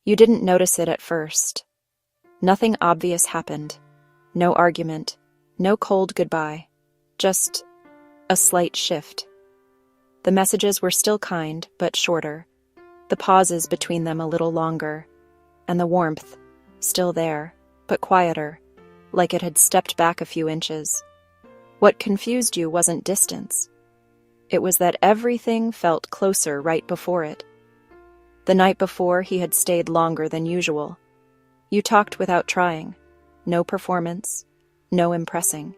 You didn't notice it at first. Nothing obvious happened. No argument. No cold goodbye. Just a slight shift. The messages were still kind, but shorter. The pauses between them a little longer. And the warmth, still there, but quieter, like it had stepped back a few inches. What confused you wasn't distance. It was that everything felt closer right before it. The night before, he had stayed longer than usual. You talked without trying. No performance, no impressing.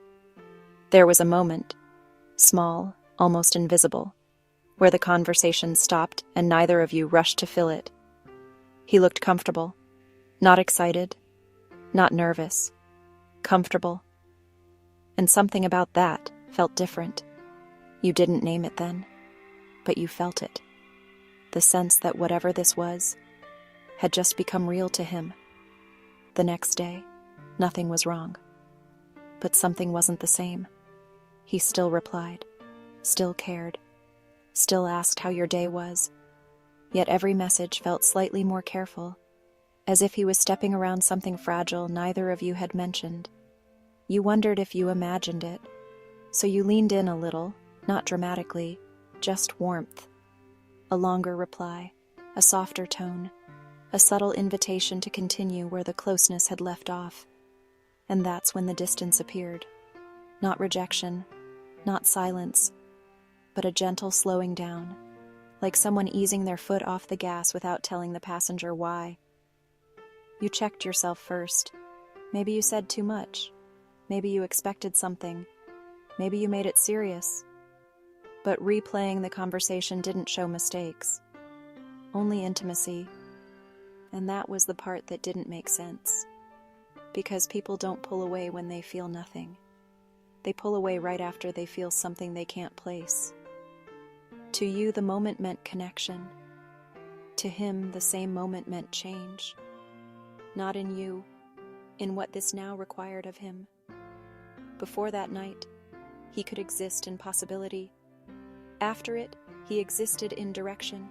There was a moment, small, almost invisible, where the conversation stopped and neither of you rushed to fill it. He looked comfortable, not excited, not nervous, comfortable. And something about that felt different. You didn't name it then, but you felt it. The sense that whatever this was had just become real to him. The next day, nothing was wrong. But something wasn't the same. He still replied, still cared, still asked how your day was. Yet every message felt slightly more careful, as if he was stepping around something fragile neither of you had mentioned. You wondered if you imagined it, so you leaned in a little, not dramatically, just warmth. A longer reply, a softer tone, a subtle invitation to continue where the closeness had left off. And that's when the distance appeared. Not rejection, not silence, but a gentle slowing down, like someone easing their foot off the gas without telling the passenger why. You checked yourself first. Maybe you said too much. Maybe you expected something. Maybe you made it serious. But replaying the conversation didn't show mistakes. Only intimacy. And that was the part that didn't make sense. Because people don't pull away when they feel nothing. They pull away right after they feel something they can't place. To you, the moment meant connection. To him, the same moment meant change. Not in you, in what this now required of him. Before that night, he could exist in possibility. After it, he existed in direction.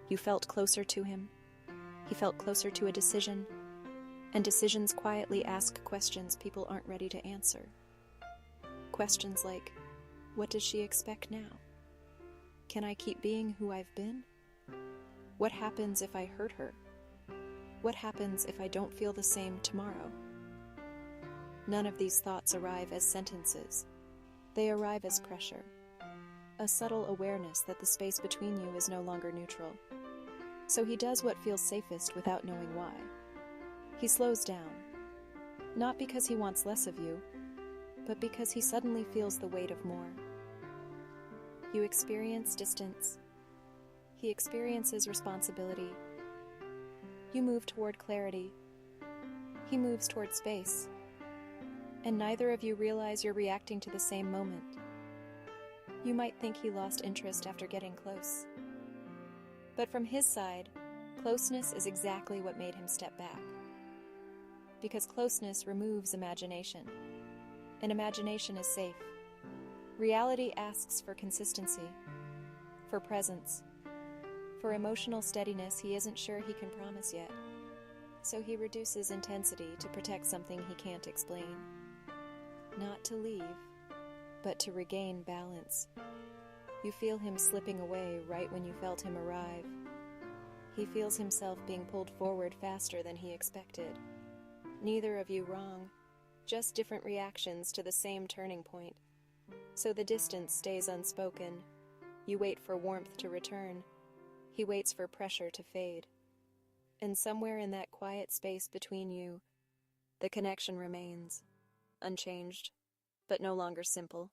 You felt closer to him. He felt closer to a decision. And decisions quietly ask questions people aren't ready to answer. Questions like, what does she expect now? Can I keep being who I've been? What happens if I hurt her? What happens if I don't feel the same tomorrow? None of these thoughts arrive as sentences. They arrive as pressure. A subtle awareness that the space between you is no longer neutral. So he does what feels safest without knowing why. He slows down. Not because he wants less of you, but because he suddenly feels the weight of more. You experience distance. He experiences responsibility. You move toward clarity. He moves toward space. And neither of you realize you're reacting to the same moment. You might think he lost interest after getting close. But from his side, closeness is exactly what made him step back. Because closeness removes imagination. And imagination is safe. Reality asks for consistency, for presence, for emotional steadiness he isn't sure he can promise yet. So he reduces intensity to protect something he can't explain. Not to leave, but to regain balance. You feel him slipping away right when you felt him arrive. He feels himself being pulled forward faster than he expected. Neither of you wrong, just different reactions to the same turning point. So the distance stays unspoken. You wait for warmth to return. He waits for pressure to fade. And somewhere in that quiet space between you, the connection remains, unchanged, but no longer simple.